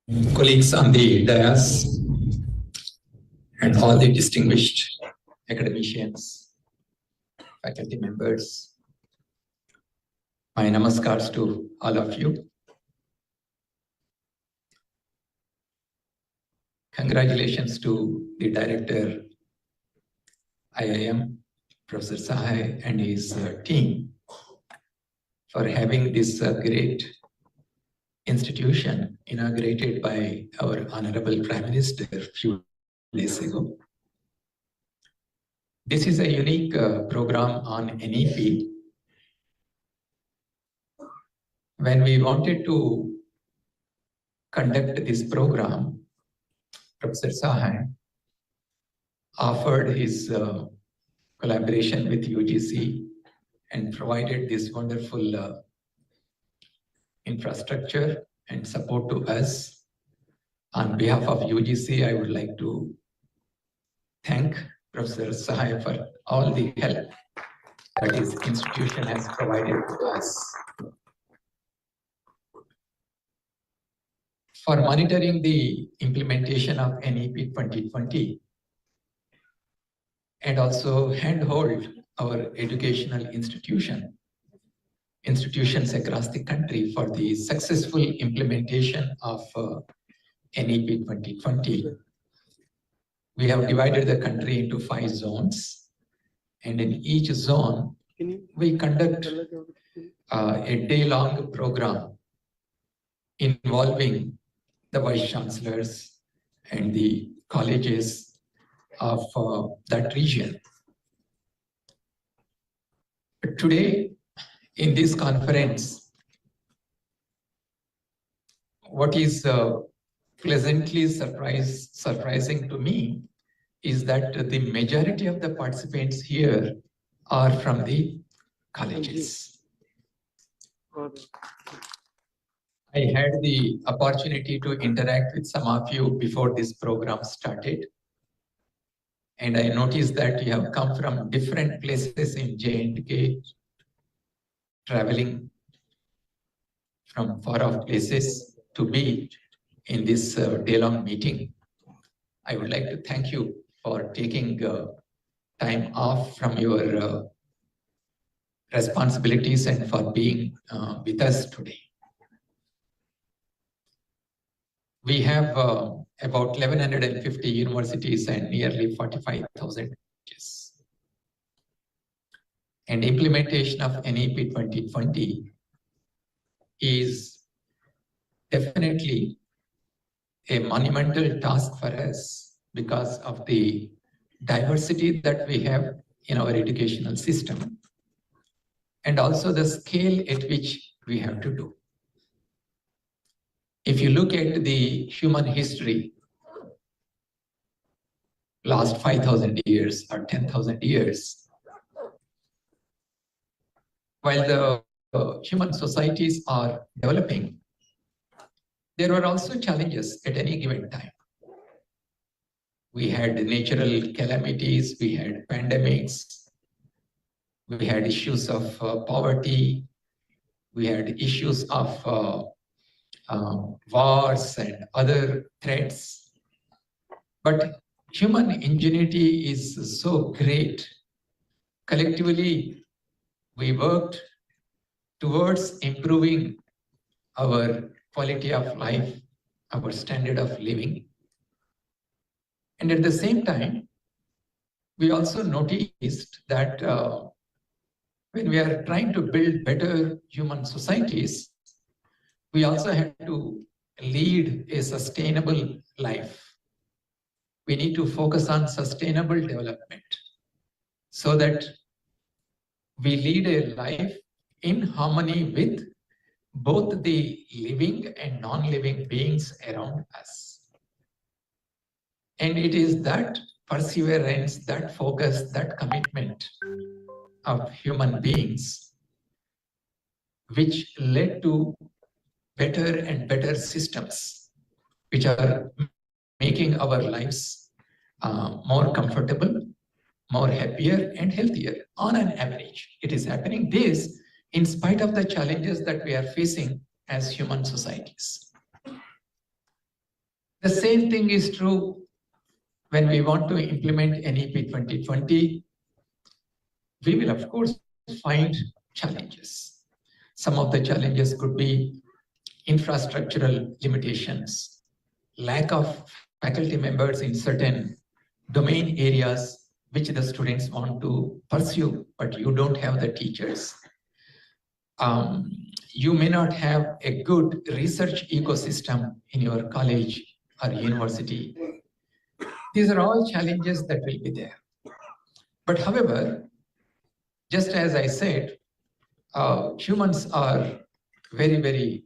colleagues on the dais, and all the distinguished academicians, faculty members. My namaskars to all of you. Congratulations to the director, IIM, Professor Sahai, and his team for having this great institution inaugurated by our Honorable Prime Minister a few days ago. This is a unique program on NEP. When we wanted to conduct this program, Professor Sahai offered his collaboration with UGC and provided this wonderful infrastructure and support to us. On behalf of UGC, I would like to thank Professor Sahai for all the help that his institution has provided to us. For monitoring the implementation of NEP 2020 and also handhold our educational institutions across the country for the successful implementation of NEP 2020. We have divided the country into 5 zones, and in each zone, we conduct a day-long program involving the Vice-Chancellors and the colleges of that region. Today, in this conference, what is pleasantly surprising to me is that the majority of the participants here are from the colleges. I had the opportunity to interact with some of you before this program started. And I noticed that you have come from different places in J&K, traveling from far-off places to be in this day-long meeting. I would like to thank you for taking time off from your responsibilities and for being with us today. We have about 1,150 universities and nearly 45,000 colleges. And implementation of NEP 2020 is definitely a monumental task for us because of the diversity that we have in our educational system and also the scale at which we have to do. If you look at the human history, last 5,000 years or 10,000 years, while the human societies are developing, there were also challenges at any given time. We had natural calamities, we had pandemics, we had issues of poverty, we had issues of wars and other threats. But human ingenuity is so great. Collectively, we worked towards improving our quality of life, our standard of living. And at the same time, we also noticed that when we are trying to build better human societies, we also have to lead a sustainable life. We need to focus on sustainable development so that we lead a life in harmony with both the living and non-living beings around us. And it is that perseverance, that focus, that commitment of human beings which led to better and better systems which are making our lives more comfortable, more happier and healthier on an average. It is happening this in spite of the challenges that we are facing as human societies. The same thing is true when we want to implement NEP 2020. We will, of course, find challenges. Some of the challenges could be infrastructural limitations, lack of faculty members in certain domain areas which the students want to pursue, but you don't have the teachers. You may not have a good research ecosystem in your college or university. These are all challenges that will be there. But however, just as I said, humans are very, very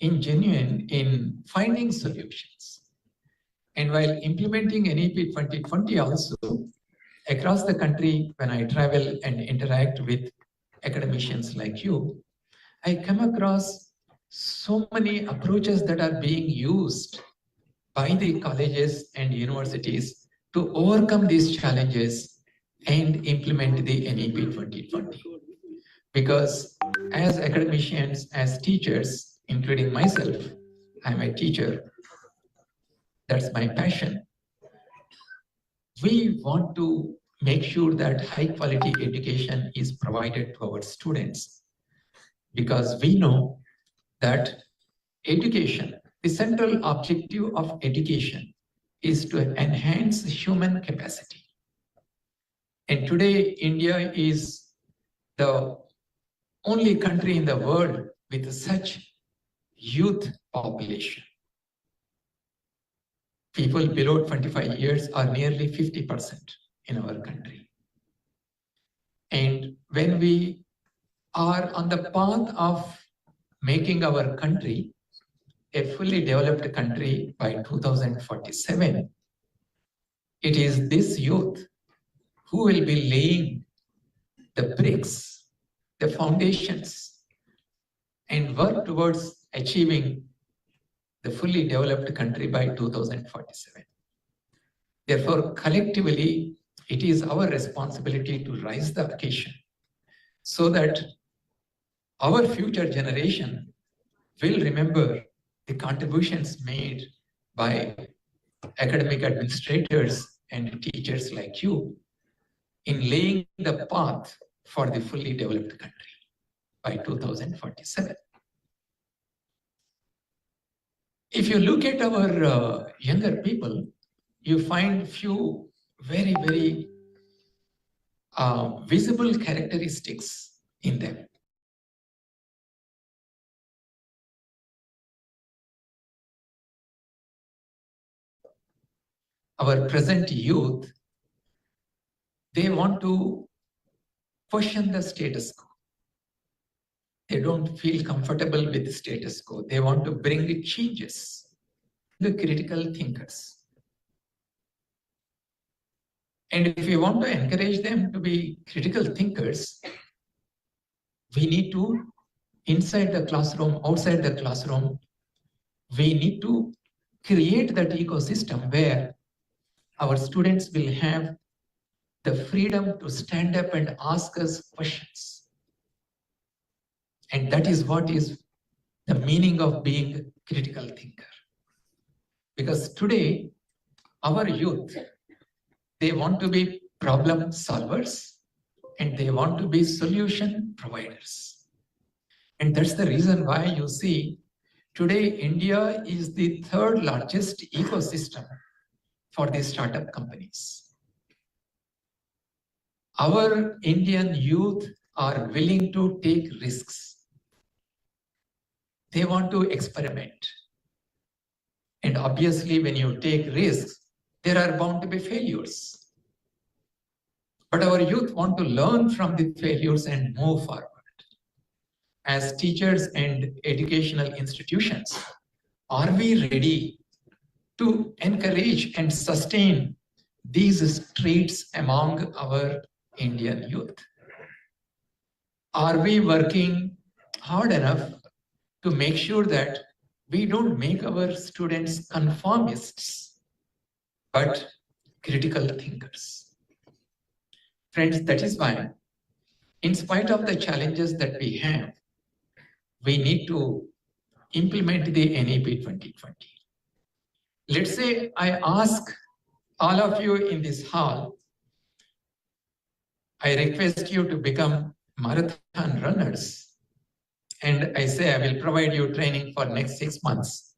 ingenuine in finding solutions. And while implementing NEP 2020 also, across the country, when I travel and interact with academicians like you, I come across so many approaches that are being used by the colleges and universities to overcome these challenges and implement the NEP 2020. Because as academicians, as teachers, including myself, I'm a teacher, that's my passion. We want to make sure that high quality education is provided to our students, because we know that education, the central objective of education is to enhance human capacity. And today, India is the only country in the world with such youth population. People below 25 years are nearly 50% in our country. And when we are on the path of making our country a fully developed country by 2047, it is this youth who will be laying the bricks, the foundations, and work towards achieving the fully developed country by 2047. Therefore, collectively, it is our responsibility to rise the occasion so that our future generation will remember the contributions made by academic administrators and teachers like you in laying the path for the fully developed country by 2047. If you look at our younger people, you find few very, very visible characteristics in them. Our present youth, they want to question the status quo. They don't feel comfortable with the status quo. They want to bring the changes. The critical thinkers. And if we want to encourage them to be critical thinkers, we need to, inside the classroom, outside the classroom, we need to create that ecosystem where our students will have the freedom to stand up and ask us questions. And that is what is the meaning of being a critical thinker. Because today, our youth, they want to be problem solvers and they want to be solution providers. And that's the reason why you see today India is the third largest ecosystem for the startup companies. Our Indian youth are willing to take risks. They want to experiment. And obviously, when you take risks, there are bound to be failures. But our youth want to learn from the failures and move forward. As teachers and educational institutions, are we ready to encourage and sustain these traits among our Indian youth? Are we working hard enough to make sure that we don't make our students conformists, but critical thinkers? Friends, that is why, in spite of the challenges that we have, we need to implement the NEP 2020. Let's say I ask all of you in this hall, I request you to become marathon runners. And I say, I will provide you training for next 6 months.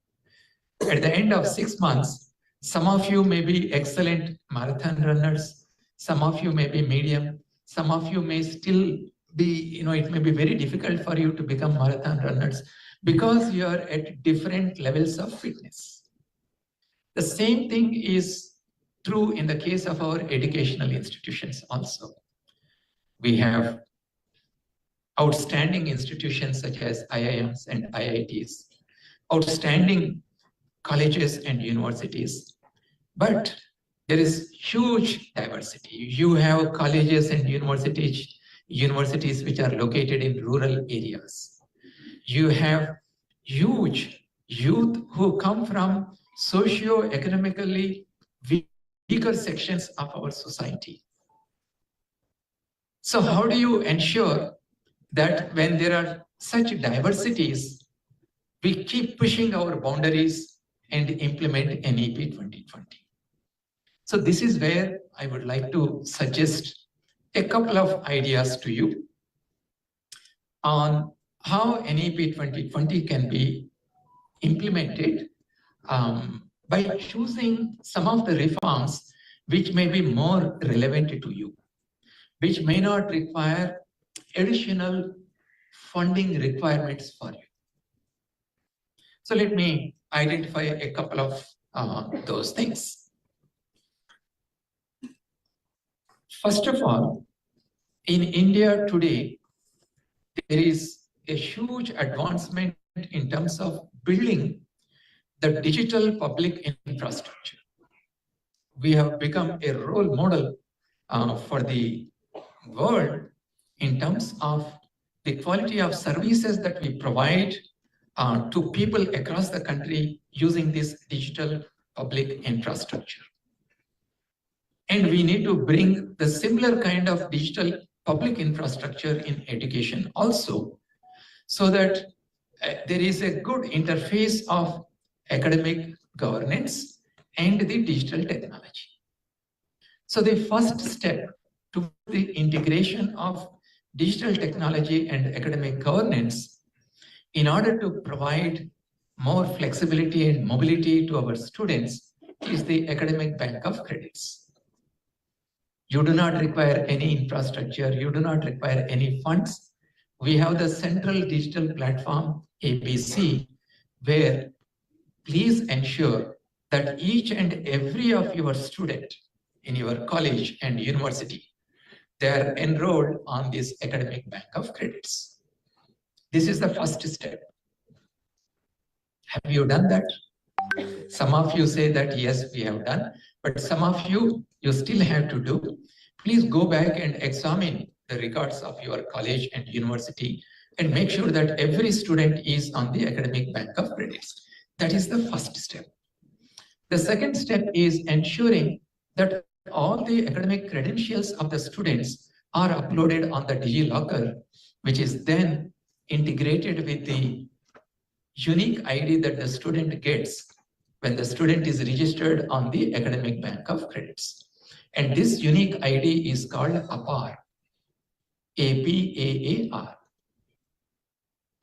At the end of 6 months, some of you may be excellent marathon runners. Some of you may be medium. Some of you may still be, it may be very difficult for you to become marathon runners because you are at different levels of fitness. The same thing is true in the case of our educational institutions also. We have outstanding institutions such as IIMs and IITs, outstanding colleges and universities, but there is huge diversity. You have colleges and universities which are located in rural areas. You have huge youth who come from socio-economically weaker sections of our society. So how do you ensure that when there are such diversities, we keep pushing our boundaries and implement NEP 2020? So this is where I would like to suggest a couple of ideas to you on how NEP 2020 can be implemented by choosing some of the reforms which may be more relevant to you, which may not require additional funding requirements for you. So let me identify a couple of those things. First of all, in India today, there is a huge advancement in terms of building the digital public infrastructure. We have become a role model for the world in terms of the quality of services that we provide to people across the country using this digital public infrastructure. And we need to bring the similar kind of digital public infrastructure in education also, so that there is a good interface of academic governance and the digital technology. So the first step to the integration of digital technology and academic governance in order to provide more flexibility and mobility to our students is the academic bank of credits. You do not require any infrastructure, you do not require any funds. We have the central digital platform ABC, where please ensure that each and every of your student in your college and university, they are enrolled on this academic bank of credits. This is the first step. Have you done that? Some of you say that yes, we have done, but some of you still have to do. Please go back and examine the records of your college and university and make sure that every student is on the academic bank of credits. That is the first step. The second step is ensuring that all the academic credentials of the students are uploaded on the DigiLocker, which is then integrated with the unique ID that the student gets when the student is registered on the academic bank of credits. And this unique ID is called APAR, APAAR,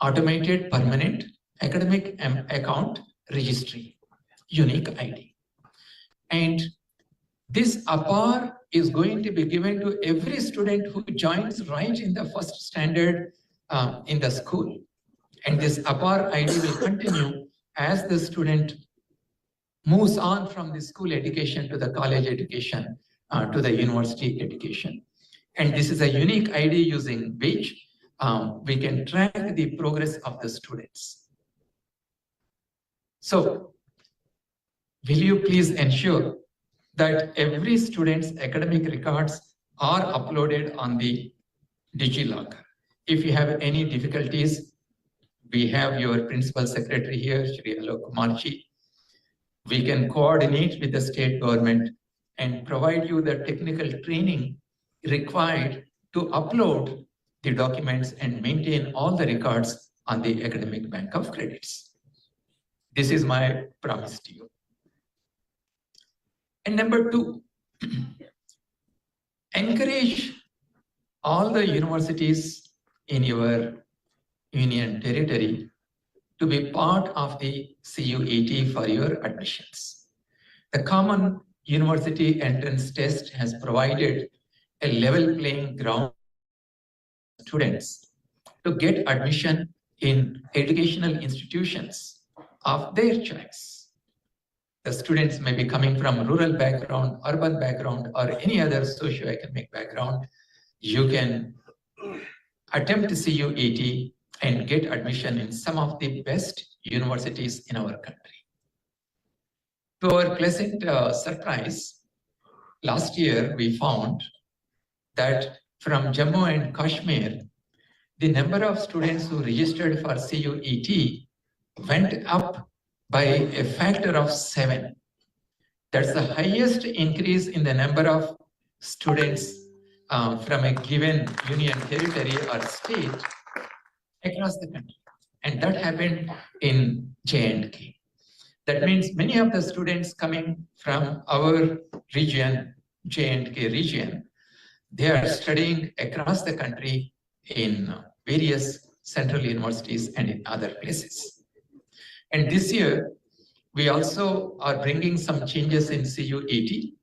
Automated Permanent Academic Account Registry, unique ID. And this APAR is going to be given to every student who joins right in the first standard in the school. And this APAR ID will continue as the student moves on from the school education to the college education to the university education. And this is a unique ID using which we can track the progress of the students. So, will you please ensure that every student's academic records are uploaded on the DigiLocker? If you have any difficulties, we have your principal secretary here, Shri Kumar. We can coordinate with the state government and provide you the technical training required to upload the documents and maintain all the records on the academic bank of credits. This is my promise to you. And number two, encourage all the universities in your union territory to be part of the CUET for your admissions. The Common University Entrance Test has provided a level playing ground for students to get admission in educational institutions of their choice. The students may be coming from rural background, urban background, or any other socioeconomic background. You can attempt CUET and get admission in some of the best universities in our country. To our pleasant surprise, last year we found that from Jammu and Kashmir, the number of students who registered for CUET went up by a factor of 7. That's the highest increase in the number of students from a given union territory or state across the country. And that happened in J&K. That means many of the students coming from our region, J&K region, they are studying across the country in various central universities and in other places. And this year, we also are bringing some changes in CUET.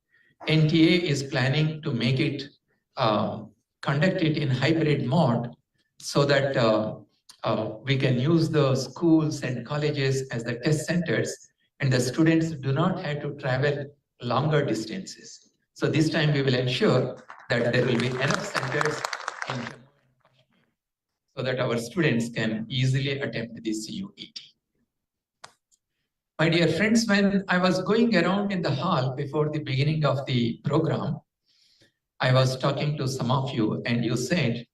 NTA is planning to make it, conduct it in hybrid mode so that we can use the schools and colleges as the test centers, and the students do not have to travel longer distances. So this time we will ensure that there will be enough centers in Jammu and Kashmir so that our students can easily attempt the CUET. My dear friends, when I was going around in the hall before the beginning of the program, I was talking to some of you and you said,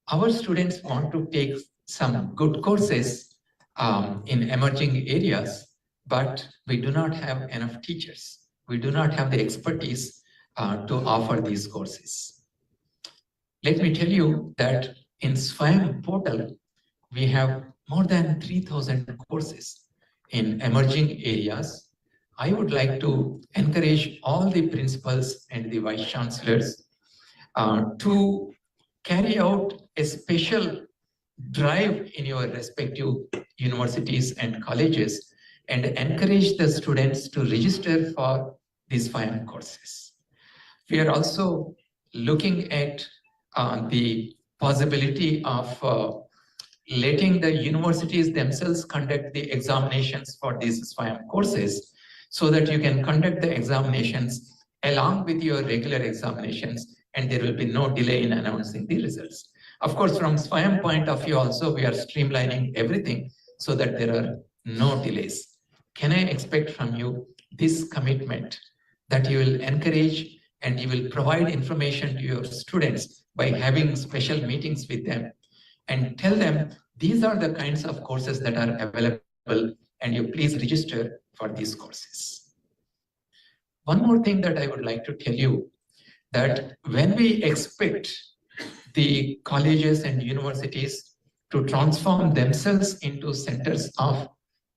our students want to take some good courses in emerging areas, but we do not have enough teachers. We do not have the expertise to offer these courses. Let me tell you that in SWAYAM portal, we have more than 3,000 courses in emerging areas. I would like to encourage all the principals and the vice chancellors to carry out a special drive in your respective universities and colleges and encourage the students to register for these SWAYAM courses. We are also looking at the possibility of letting the universities themselves conduct the examinations for these SWAYAM courses so that you can conduct the examinations along with your regular examinations and there will be no delay in announcing the results. Of course, from SWAYAM point of view also, we are streamlining everything so that there are no delays. Can I expect from you this commitment that you will encourage and you will provide information to your students by having special meetings with them and tell them these are the kinds of courses that are available and you please register for these courses. One more thing that I would like to tell you, that when we expect the colleges and universities to transform themselves into centers of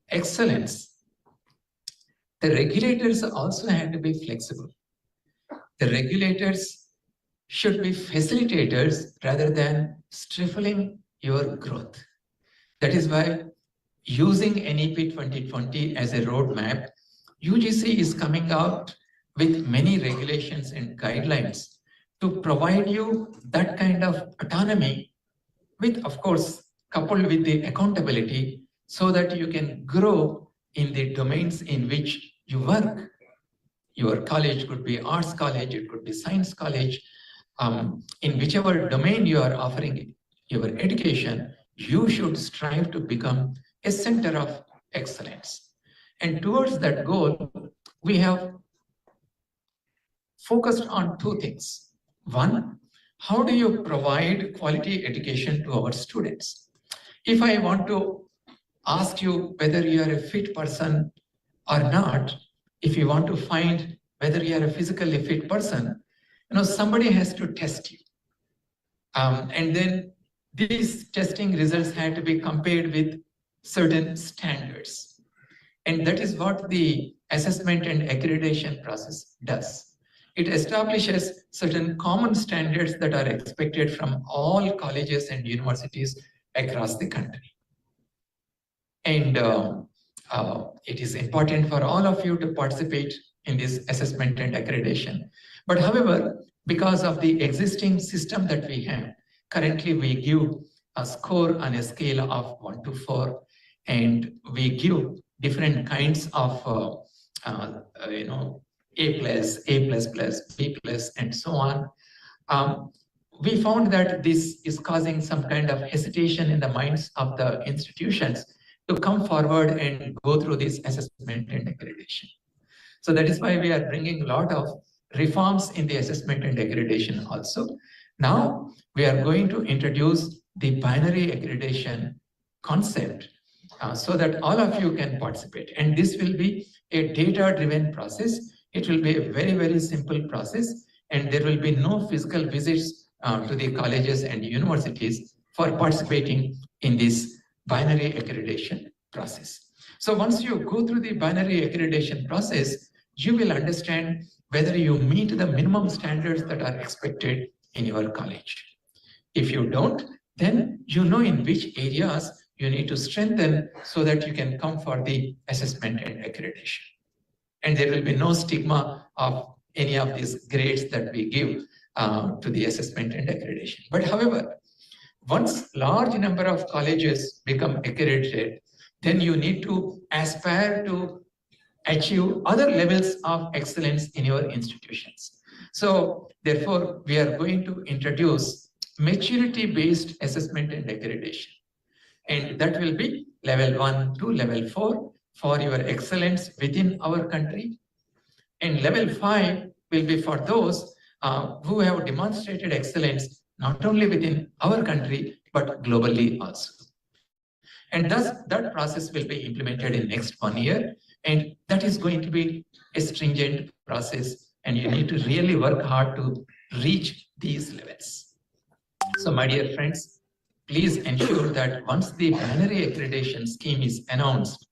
excellence, the regulators also have to be flexible. The regulators should be facilitators rather than stifling your growth. That is why using NEP 2020 as a roadmap, UGC is coming out with many regulations and guidelines to provide you that kind of autonomy with, of course, coupled with the accountability so that you can grow in the domains in which you work. Your college could be arts college, it could be science college. In whichever domain you are offering your education, you should strive to become a center of excellence. And towards that goal, we have focused on two things. One, how do you provide quality education to our students? If I want to ask you whether you are a fit person or not, if you want to find whether you are a physically fit person, somebody has to test you. And then these testing results had to be compared with certain standards. And that is what the assessment and accreditation process does. It establishes certain common standards that are expected from all colleges and universities across the country. And it is important for all of you to participate in this assessment and accreditation. But however, because of the existing system that we have, currently we give a score on a scale of 1 to 4, and we give different kinds of A+, A++, B+, and so on. We found that this is causing some kind of hesitation in the minds of the institutions to come forward and go through this assessment and accreditation. So that is why we are bringing a lot of reforms in the assessment and accreditation also. Now we are going to introduce the binary accreditation concept so that all of you can participate. And this will be a data-driven process. It will be a very, very simple process, and there will be no physical visits to the colleges and universities for participating in this binary accreditation process. So once you go through the binary accreditation process, you will understand whether you meet the minimum standards that are expected in your college. If you don't, then you know in which areas you need to strengthen so that you can come for the assessment and accreditation. And there will be no stigma of any of these grades that we give to the assessment and accreditation. But however, once large number of colleges become accredited, then you need to aspire to achieve other levels of excellence in your institutions. So therefore, we are going to introduce maturity-based assessment and accreditation. And that will be level 1 to level 4 for your excellence within our country. And level 5 will be for those who have demonstrated excellence not only within our country, but globally also. And thus, that process will be implemented in next 1 year. And that is going to be a stringent process. And you need to really work hard to reach these levels. So my dear friends, please ensure that once the binary accreditation scheme is announced,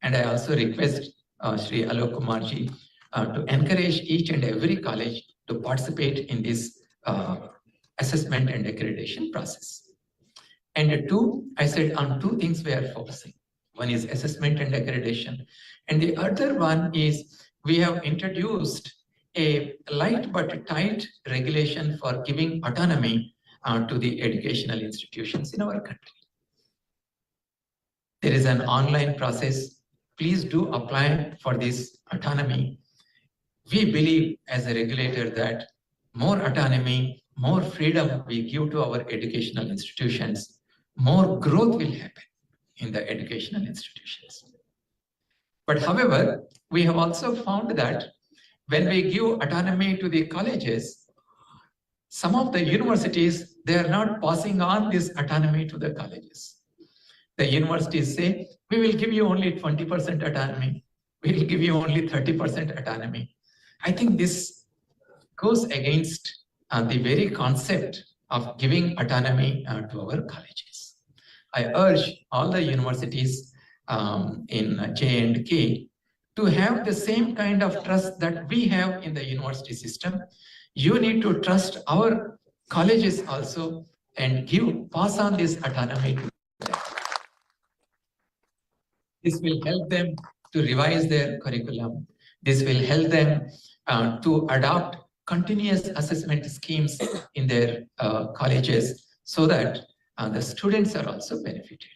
and I also request Shri Alok Kumar ji to encourage each and every college to participate in this assessment and accreditation process. And two, I said on two things we are focusing. One is assessment and accreditation. And the other one is we have introduced a light but tight regulation for giving autonomy to the educational institutions in our country. There is an online process. Please do apply for this autonomy. We believe as a regulator that more autonomy, more freedom we give to our educational institutions, more growth will happen in the educational institutions. But however, we have also found that when we give autonomy to the colleges, some of the universities, they are not passing on this autonomy to the colleges. The universities say, we will give you only 20% autonomy. We will give you only 30% autonomy. I think this goes against the very concept of giving autonomy to our colleges. I urge all the universities in J&K to have the same kind of trust that we have in the university system. You need to trust our colleges also and pass on this autonomy to them. This will help them to revise their curriculum. This will help them to adopt continuous assessment schemes in their colleges so that the students are also benefited.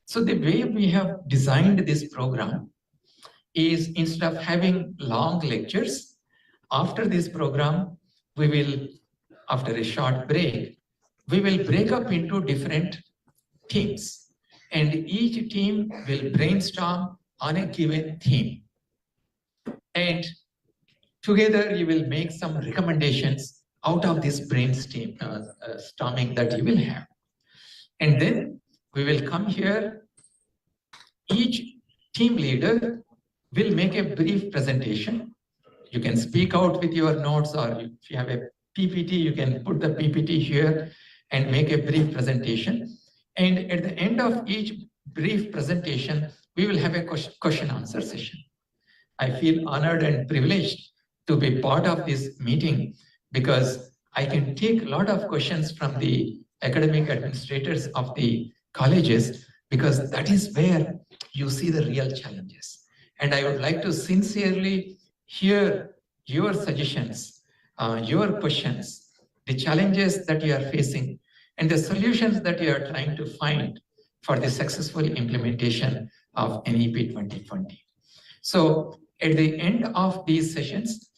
So the way we have designed this program is instead of having long lectures, after this program, we will, after a short break, we will break up into different teams. And each team will brainstorm on a given theme. And together you will make some recommendations out of this brainstorming that you will have. And then we will come here. Each team leader will make a brief presentation. You can speak out with your notes, or if you have a PPT, you can put the PPT here and make a brief presentation. And at the end of each brief presentation, we will have a question answer session. I feel honored and privileged to be part of this meeting because I can take a lot of questions from the academic administrators of the colleges, because that is where you see the real challenges. And I would like to sincerely hear your suggestions, your questions, the challenges that you are facing, and the solutions that you are trying to find for the successful implementation of NEP 2020. So at the end of these sessions,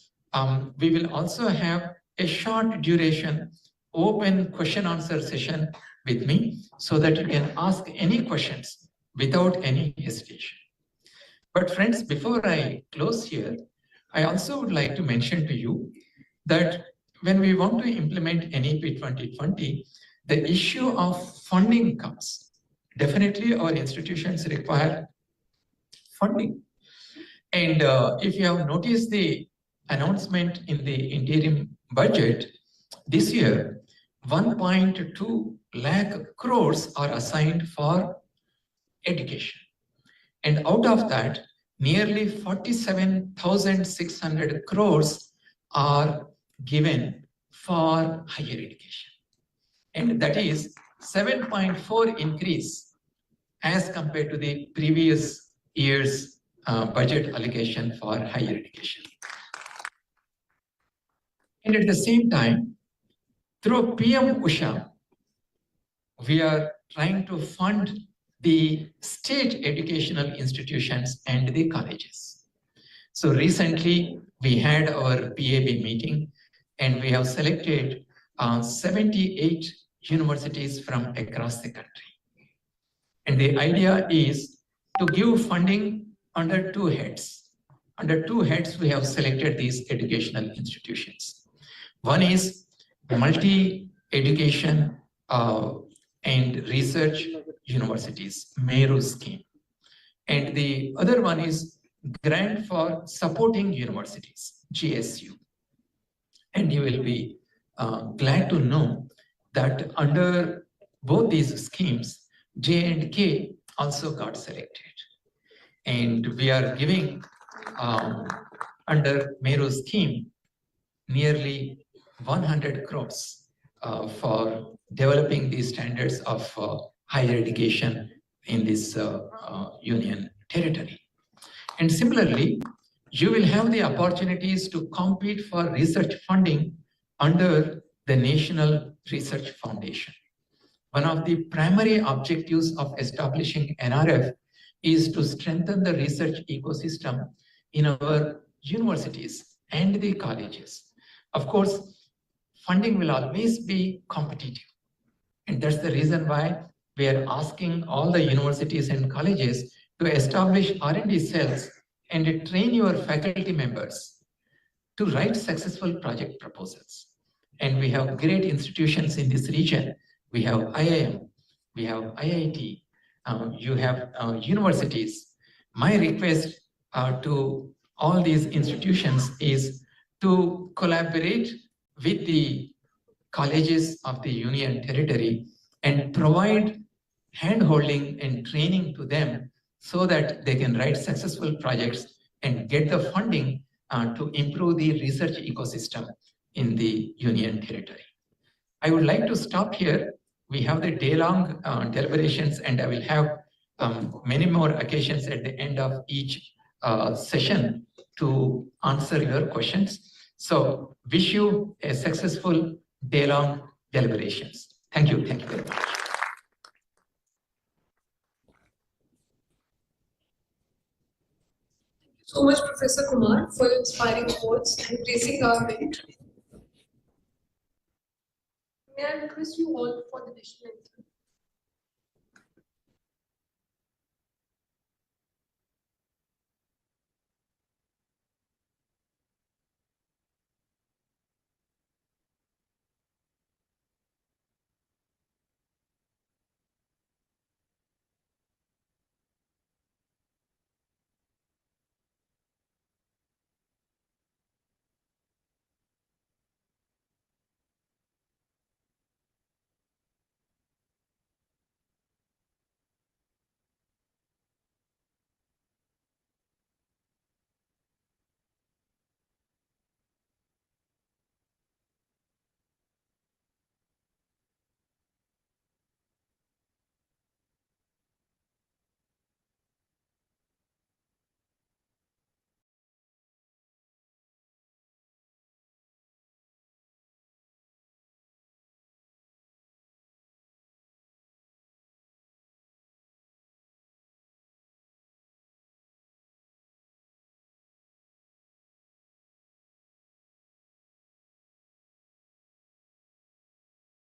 we will also have a short duration open question answer session with me so that you can ask any questions without any hesitation. But friends, before I close here, I also would like to mention to you that when we want to implement NEP 2020, the issue of funding comes. Definitely our institutions require funding. And if you have noticed the announcement in the interim budget, this year, 1.2 lakh crores are assigned for education. And out of that, nearly 47,600 crores are given for higher education. And that is 7.4 increase as compared to the previous year's budget allocation for higher education. And at the same time, through PM Usha, we are trying to fund the state educational institutions and the colleges. So recently, we had our PAB meeting, and we have selected 78 universities from across the country. And the idea is to give funding under two heads. Under two heads, we have selected these educational institutions. One is multi-education and research universities, MERU scheme. And the other one is grant for supporting universities, GSU. And you will be glad to know that under both these schemes, J&K also got selected. And we are giving under MERU scheme nearly 100 crores for developing the standards of higher education in this union territory. And similarly, you will have the opportunities to compete for research funding under the National Research Foundation. One of the primary objectives of establishing NRF is to strengthen the research ecosystem in our universities and the colleges. Of course, funding will always be competitive. And that's the reason why we are asking all the universities and colleges to establish R&D cells and train your faculty members to write successful project proposals. And we have great institutions in this region. We have IIM, we have IIT, you have universities. My request to all these institutions is to collaborate with the colleges of the Union Territory and provide hand-holding and training to them so that they can write successful projects and get the funding to improve the research ecosystem in the Union Territory. I would like to stop here. We have the day-long deliberations, and I will have many more occasions at the end of each session to answer your questions. So wish you a successful day-long deliberations. Thank you. Thank you very much. Thank you so much, Professor Kumar, for your inspiring words and raising our merit. May I request you all for the national anthem?